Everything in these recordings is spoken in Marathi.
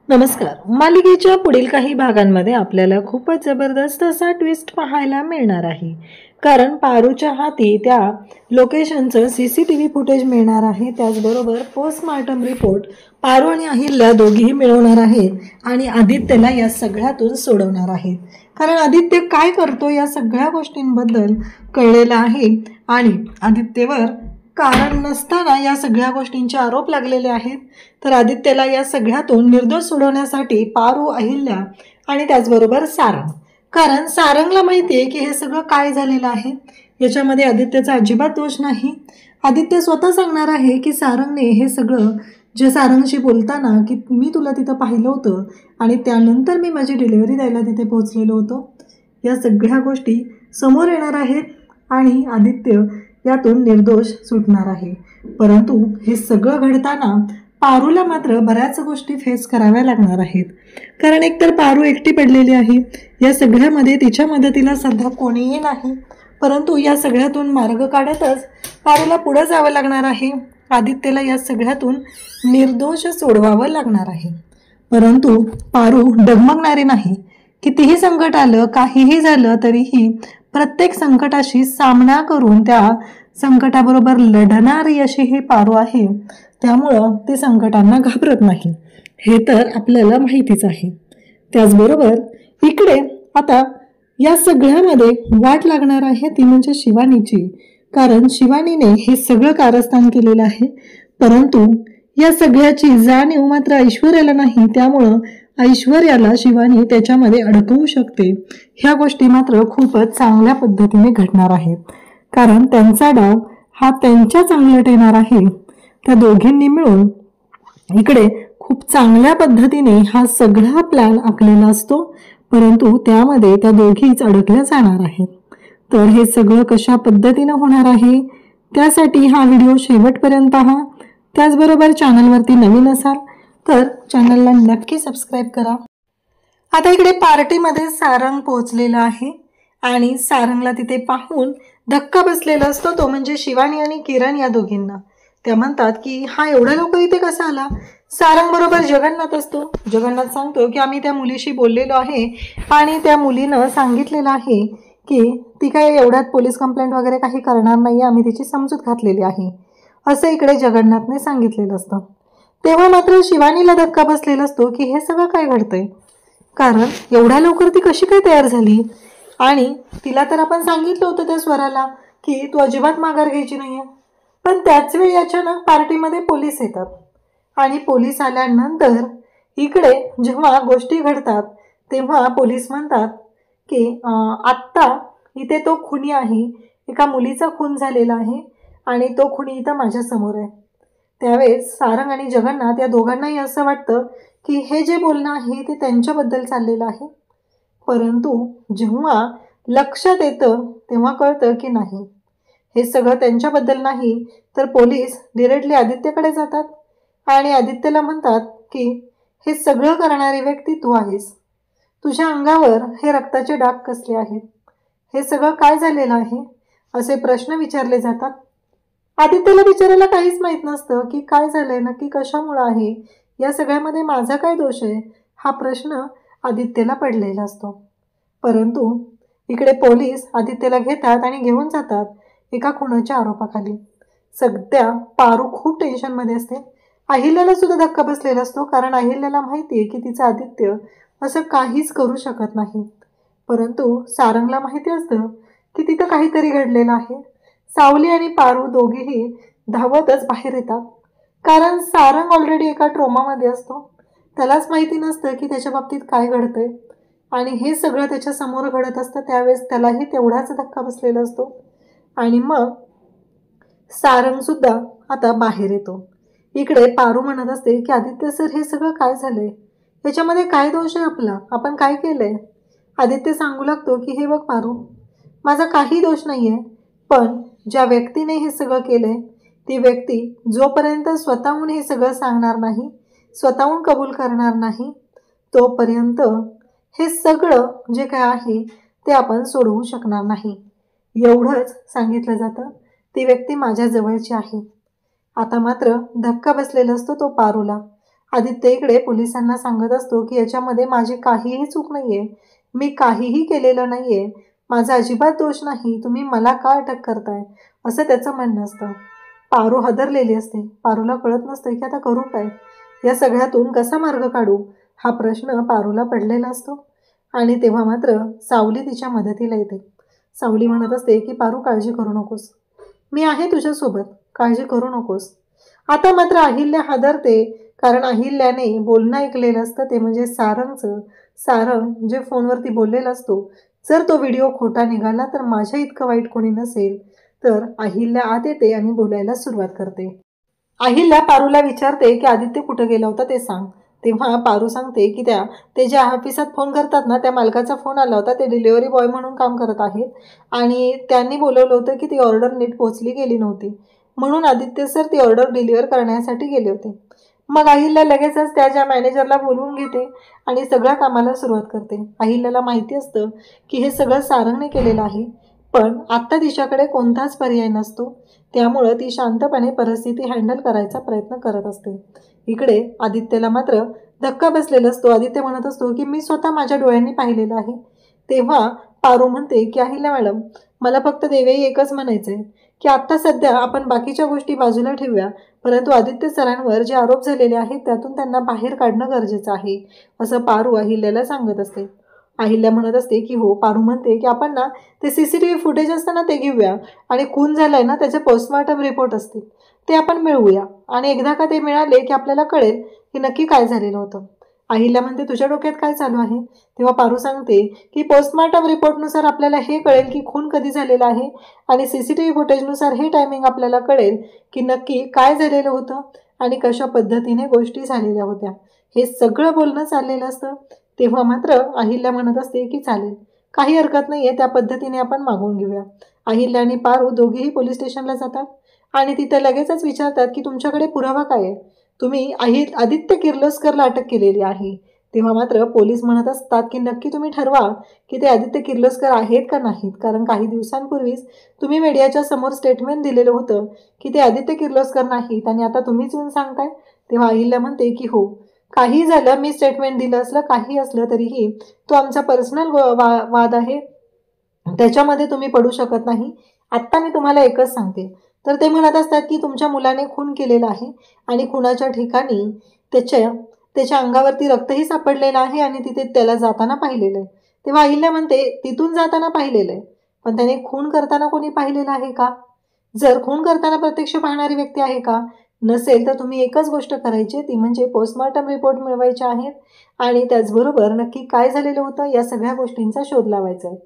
नमस्कार. मालिकेच्या पुढील काही भागांमध्ये आपल्याला खूपच जबरदस्त असा ट्विस्ट पाहायला मिळणार आहे. कारण पारूच्या हाती त्या लोकेशनचं CCTV फुटेज मिळणार आहे. त्याचबरोबर पोस्टमार्टम रिपोर्ट पारू आणि अहिल्या दोघीही मिळवणार आहेत आणि आदित्यला या सगळ्यातून सोडवणार आहेत. कारण आदित्य काय करतो या सगळ्या गोष्टींबद्दल कळलेलं आहे आणि आदित्यवर कारण नसताना या सगळ्या गोष्टींचे आरोप लागलेले आहेत. तर आदित्यला या सगळ्यातून निर्दोष सोडवण्यासाठी पारू, अहिल्या आणि त्याचबरोबर सारंग, कारण सारंगला माहिती आहे की हे सगळं काय झालेलं आहे, याच्यामध्ये आदित्यचा अजिबात दोष नाही. आदित्य स्वतः सांगणार आहे की सारंगने हे सगळं, जे सारंगशी बोलताना की मी तुला तिथं पाहिलं होतं आणि त्यानंतर मी माझी डिलिव्हरी द्यायला तिथे पोहोचलेलो होतो, या सगळ्या गोष्टी समोर येणार आहेत आणि आदित्य यातून निर्दोष सुटणार आहे. परंतु हे सगळं घडताना पारूला मात्र बऱ्याच गोष्टी फेस कराव्या लागणार आहेत. कारण एकतर पारू एकटी पडलेली आहे. या सगळ्यामध्ये तिच्या मदतीला सध्या कोणीही नाही. परंतु या सगळ्यातून मार्ग काढतच पारूला पुढे जावं लागणार आहे. आदित्यला या सगळ्यातून निर्दोष सोडवावं लागणार आहे. परंतु पारू डगमगणारी नाही. कितीही संकट आलं, काहीही झालं तरीही प्रत्येक संकटाशी सामना करून त्या संकटाबरोबर लढणारी अशी ही पारू आहे. त्यामुळं ते संकटांना घाबरत नाही, हे तर आपल्याला माहितीच आहे. त्याचबरोबर इकडे आता या सगळ्यामध्ये वाट लागणार आहे ती म्हणजे शिवानीची. कारण शिवानीने हे सगळं कारस्थान केलेलं आहे. परंतु या सगळ्याची जाणीव मात्र ऐश्वर्याला नाही. त्यामुळं ऐश्वर्याला शिवानी त्याच्यामध्ये अडकवू शकते. ह्या गोष्टी मात्र खूपच चांगल्या पद्धतीने घडणार आहेत. कारण त्यांचा डाव हा त्यांच्या चांगलट येणार आहे. त्या दोघींनी मिळून इकडे खूप चांगल्या पद्धतीने हा सगळा प्लॅन आखलेला असतो. परंतु त्यामध्ये त्या दोघीच अडकल्या जाणार आहेत. तर हे सगळं कशा पद्धतीनं होणार आहे, त्यासाठी हा व्हिडिओ शेवटपर्यंत पहा. त्याचबरोबर चॅनलवरती नवीन असाल तर चॅनलला नक्की सबस्क्राईब करा. आता इकडे पार्टीमध्ये सारंग पोहोचलेला आहे आणि सारंगला तिथे पाहून धक्का बसलेला असतो. तो म्हणजे शिवानी आणि किरण या दोघींना. त्या म्हणतात की हा एवढा लवकर इथे कसा आला. सारंग बरोबर जगन्नाथ असतो. जगन्नाथ सांगतो की आम्ही त्या मुलीशी बोललेलो आहे आणि त्या मुलीनं सांगितलेलं आहे की ती काय एवढ्यात पोलीस कंप्लेंट वगैरे काही करणार नाही, आम्ही तिची समजूत घातलेली आहे, असं इकडे जगन्नाथने सांगितलेलं असतं. तेव्हा मात्र शिवानीला धक्का बसलेला असतो की हे सगळं काय घडतंय. कारण एवढ्या लवकर ती कशी काय तयार झाली आणि तिला तर आपण सांगितलं होतं त्या स्वराला की तू अजिबात माघार घ्यायची नाहीये. पण त्याच वेळी अचानक पार्टीमध्ये पोलीस येतात आणि पोलीस आल्यानंतर इकडे जेव्हा गोष्टी घडतात तेव्हा पोलीस म्हणतात की आत्ता इथे तो खुनी आहे, एका मुलीचा खून झालेला आहे आणि तो खुनी इथं माझ्यासमोर आहे. त्यावेळेस सारंग आणि जगन्नाथ या दोघांनाही असं वाटतं की हे जे बोलणं आहे ते त्यांच्याबद्दल चाललेलं आहे. परंतु जेव्हा लक्षात येतं तेव्हा कळतं की नाही, हे सगळं त्यांच्याबद्दल नाही, तर पोलीस डिरेक्टली आदित्यकडे जातात आणि आदित्यला म्हणतात की हे सगळं करणारी व्यक्ती तू आहेस. तुझ्या अंगावर हे रक्ताचे डाग कसले आहेत, हे सगळं काय झालेलं आहे, असे प्रश्न विचारले जातात. आदित्यला बिचारायला काहीच माहीत नसतं की काय झालंय, नक्की कशामुळं आहे, या सगळ्यामध्ये माझा काय दोष आहे, हा प्रश्न आदित्यला पडलेला असतो. परंतु इकडे पोलीस आदित्यला घेतात आणि घेऊन जातात एका खुनाच्या आरोपाखाली. सध्या पारू खूप टेन्शनमध्ये असते. अहिल्याला सुद्धा धक्का बसलेला असतो. कारण अहिल्याला माहिती आहे की तिचं आदित्य असं काहीच करू शकत नाही. परंतु सारंगला माहिती असतं की तिथं काहीतरी घडलेलं आहे. सावली आणि पारू दोघेही धावतच बाहेर येतात. कारण सारंग ऑलरेडी एका ट्रोमामध्ये असतो. त्यालाच माहिती नसतं की त्याच्या बाबतीत काय घडतंय आणि हे सगळं त्याच्या समोर घडत असतं. त्यावेळेस त्यालाही तेवढाच धक्का बसलेला असतो आणि मग सारंग सुद्धा आता बाहेर येतो. इकडे पारू म्हणत असते की आदित्य सर, हे सगळं काय झालंय, याच्यामध्ये काय दोष आहे आपला, आपण काय केलंय. आदित्य सांगू लागतो की हे बघ पारू, माझा काही दोष नाहीये, पण ज्या व्यक्तीने हे सगळं केलंय ती व्यक्ती जोपर्यंत स्वतःहून हे सगळं सांगणार नाही, स्वतःहून कबूल करणार नाही, तोपर्यंत हे सगळं जे काय आहे ते आपण सोडवू शकणार नाही. एवढंच सांगितलं जातं. ती व्यक्ती माझ्या जवळची आहे. आता मात्र धक्का बसलेला असतो तो पारूला आदित्य इकडे पोलिसांना सांगत असतो की याच्यामध्ये माझी काहीही चूक नाहीये, मी काहीही केलेलं नाहीये, माझा अजिबात दोष नाही, तुम्ही मला का अटक करताय, असं त्याचं म्हणणं असतं. पारू हादरलेली असते. पारूला कळत नसतं की आता करू काय, या सगळ्यातून कसा मार्ग काढू, हा प्रश्न पारूला पडलेला असतो. आणि तेव्हा मात्र सावली तिच्या मदतीला येते. सावली म्हणत असते की पारू काळजी करू नकोस, मी आहे तुझ्यासोबत, काळजी करू नकोस. आता मात्र अहिल्या हादरते, कारण अहिल्याने बोलणं ऐकलेलं असतं ते म्हणजे सारंगचं. सारंग जे फोनवरती बोललेला असतो, जर तो व्हिडिओ खोटा निघाला तर माझ्या इतकं वाईट कोणी नसेल. तर अहिल्या आत येते आणि बोलायला सुरुवात करते. अहिल्या पारूला विचारते की आदित्य कुठं गेला होता ते सांग. तेव्हा पारू सांगते की ते ज्या ऑफिसात फोन करतात ना, त्या मालकाचा फोन आला होता, ते डिलिव्हरी बॉय म्हणून काम करत आहेत आणि त्यांनी बोलवलं होतं की ती ऑर्डर नीट पोचली गेली नव्हती, म्हणून आदित्य सर ती ऑर्डर डिलिव्हर करण्यासाठी गेले होते. मग अहिल्या लगेचच त्या ज्या मॅनेजरला बोलवून घेते आणि सगळ्या कामाला सुरुवात करते. अहिल्याला माहिती असतं की हे सगळं सारंगने केलेलं आहे, पण आत्ता तिच्याकडे कोणताच पर्याय नसतो, त्यामुळं ती शांतपणे परिस्थिती हँडल करायचा प्रयत्न करत असते. इकडे आदित्यला मात्र धक्का बसलेला असतो. आदित्य म्हणत असतो की मी स्वतः माझ्या डोळ्यांनी पाहिलेलं आहे. तेव्हा पारू म्हणते की अहिल्या मॅडम, मला फक्त देवेही एकच म्हणायचं आहे की आत्ता सध्या आपण बाकीच्या गोष्टी बाजूला ठेवूया, परंतु आदित्य सरांवर जे आरोप झालेले आहेत त्यातून त्यांना बाहेर काढणं गरजेचं आहे, असं पारू अहिल्याला सांगत असते. अहिल्या म्हणत असते की हो. पारू म्हणते की आपण ना ते CCTV फुटेज असतं ना ते घेऊया, आणि खून झालाय ना त्याचे पोस्टमॉर्टम रिपोर्ट असतील ते आपण मिळवूया, आणि एकदा का ते मिळाले की आपल्याला कळेल की नक्की काय झालेलं होतं. अहिल्या म्हणते तुझ्या डोक्यात काय चालू आहे. तेव्हा पारू सांगते की पोस्टमॉर्टम रिपोर्टनुसार आपल्याला हे कळेल की खून कधी झालेला आहे, आणि CCTV फुटेजनुसार हे टायमिंग आपल्याला कळेल की नक्की काय झालेलं होतं आणि कशा पद्धतीने गोष्टी झालेल्या होत्या. हे सगळं बोलणं चाललेलं असतं. तेव्हा मात्र अहिल्या म्हणत असते की चालेल, काही हरकत नाही आहे, त्या पद्धतीने आपण मागून घेऊया. अहिल्या आणि पारू दोघेही पोलीस स्टेशनला जातात आणि तिथे लगेचच विचारतात की तुमच्याकडे पुरावा काय आहे, तुम्ही आदित्य किर्लोस्करला अटक केलेली आहे. तेव्हा मात्र पोलीस म्हणत असतात की नक्की तुम्ही ठरवा की ते आदित्य किर्लोस्कर आहेत का नाहीत, कारण काही दिवसांपूर्वीच तुम्ही मीडियाच्या समोर स्टेटमेंट दिलेलं होतं की ते आदित्य किर्लोस्कर नाहीत, आणि आता तुम्हीच येऊन सांगताय. तेव्हा अहिल्या म्हणते की हो, काही झालं, मी स्टेटमेंट दिलं असलं, काही असलं तरीही तो आमचा पर्सनल वाद आहे, त्याच्यामध्ये तुम्ही पडू शकत नाही. आत्ता मी तुम्हाला एकच सांगते. तर ते म्हणत असतात की तुमच्या मुलाने खून केलेला आहे आणि खुनाच्या ठिकाणी त्याच्या अंगावरती रक्तही सापडलेलं आहे आणि तिथे त्याला जाताना पाहिलेलं आहे. तेव्हा अहिल्या म्हणते तिथून जाताना पाहिलेलं आहे, पण त्याने खून करताना कोणी पाहिलेलं आहे का, जर खून करताना प्रत्यक्ष पाहणारी व्यक्ती आहे का, नसेल तर तुम्ही एकच गोष्ट करायची, ती म्हणजे पोस्टमॉर्टम रिपोर्ट मिळवायचे आहेत आणि त्याचबरोबर नक्की काय झालेलं होतं या सगळ्या गोष्टींचा शोध लावायचा आहे.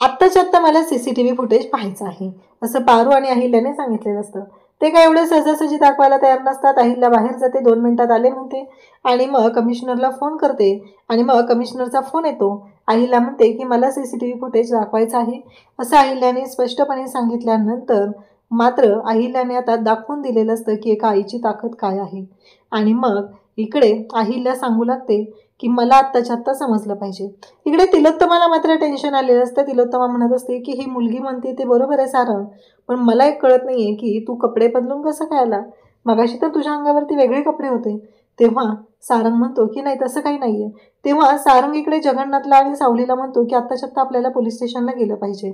आत्ताच्या आत्ता मला CCTV फुटेज पाहायचं आहे, असं पारू आणि अहिल्याने सांगितलेलं असतं. ते काय एवढं सहजासहजी दाखवायला तयार नसतात. अहिल्या बाहेर जाते, 2 मिनिटात आले म्हणते आणि मग कमिशनरला फोन करते आणि मग कमिशनरचा फोन येतो. अहिल्या म्हणते की मला CCTV फुटेज दाखवायचं आहे, असं अहिल्याने स्पष्टपणे सांगितल्यानंतर मात्र अहिल्याने आता दाखवून दिलेलं असतं की एका आईची ताकद काय आहे. आणि मग इकडे अहिल्या सांगू लागते की मला आत्ताच्या आत्ता समजलं पाहिजे. इकडे तिलोत्तमाला मात्र टेन्शन आलेलं असतं. तिलोत्तमा म्हणत असते की ही मुलगी म्हणते ते बरोबर आहे सारंग, पण मला एक कळत नाही आहे की तू कपडे बदलून कसं काय आला, मगाशी तर तुझ्या अंगावरती वेगळे कपडे होते. तेव्हा सारंग म्हणतो की नाही तसं काही नाही आहे. तेव्हा सारंग इकडे जगन्नाथला आणि सावलीला म्हणतो की आत्ताच्या आत्ता आपल्याला पोलीस स्टेशनला गेलं पाहिजे.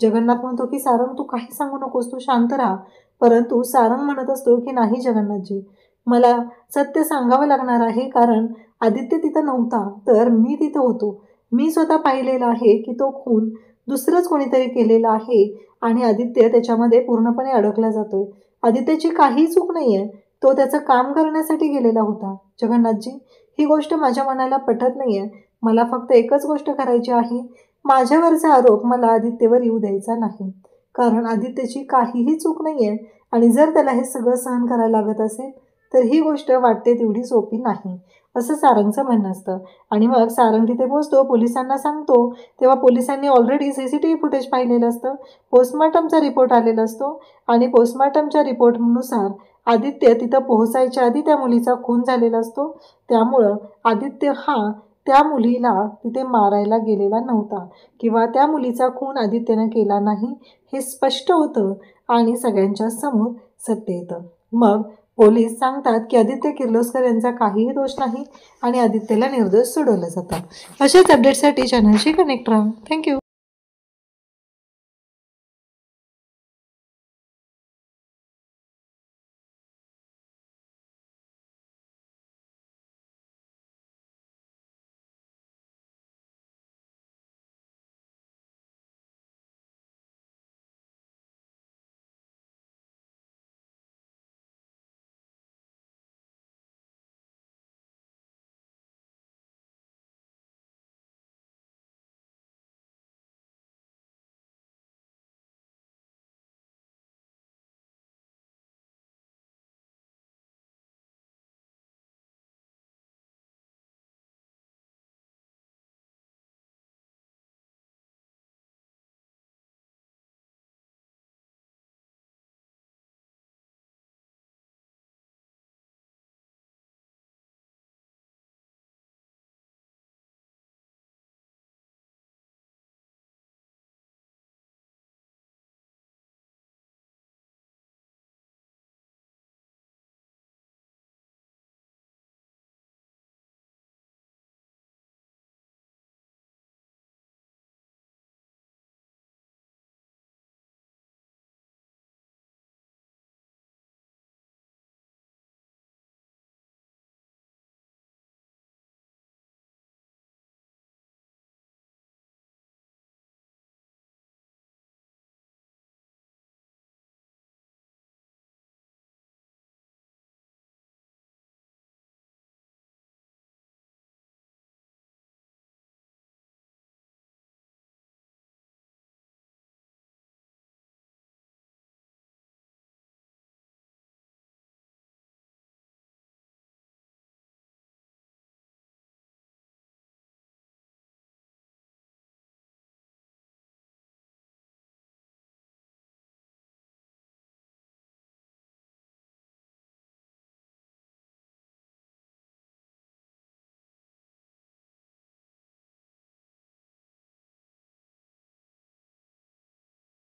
जगन्नाथ म्हणतो की सारंग तू काही सांगू नकोस, तू शांत राहा. परंतु सारंग म्हणत असतो की नाही जगन्नाथजी, मला सत्य सांगावं लागणार आहे, कारण आदित्य तिथं नव्हता तर मी तिथं होतो. मी स्वतः पाहिलेलं आहे की तो खून दुसरंच कोणीतरी केलेला आहे आणि आदित्य त्याच्यामध्ये पूर्णपणे अडकला जातोय. आदित्यची काही चूक नाही आहे, तो त्याचं काम करण्यासाठी गेलेला होता. जगन्नाथजी, ही गोष्ट माझ्या मनाला पटत नाही आहे. मला फक्त एकच गोष्ट करायची आहे, माझ्यावरचा आरोप मला आदित्यवर येऊ द्यायचा नाही, कारण आदित्यची काहीही चूक नाही आहे आणि जर त्याला हे सगळं सहन करायला लागत असेल तर ही गोष्ट वाटते तेवढी सोपी नाही, असं सारंगचं म्हणणं असतं. आणि मग सारंग तिथे पोहोचतो, पोलिसांना सांगतो. तेव्हा पोलिसांनी ऑलरेडी CCTV फुटेज पाहिलेलं असतं, पोस्टमॉर्टमचा रिपोर्ट आलेला असतो आणि पोस्टमॉर्टमच्या रिपोर्टनुसार आदित्य तिथं पोहोचायच्या आधी त्या मुलीचा खून झालेला असतो. त्यामुळं आदित्य हा त्या मुलीला तिथे मारायला गेलेला नव्हता किंवा त्या मुलीचा खून आदित्यनं केला नाही, हे स्पष्ट होतं आणि सगळ्यांच्या समोर सत्य येतं. मग पोलीस सांगतात की आदित्य किर्लोस्कर यांचा काहीही दोष नाही आणि आदित्यला निर्दोष सोडवलं जातं. अशाच अपडेटसाठी चॅनलशी कनेक्ट राहा. थँक्यू.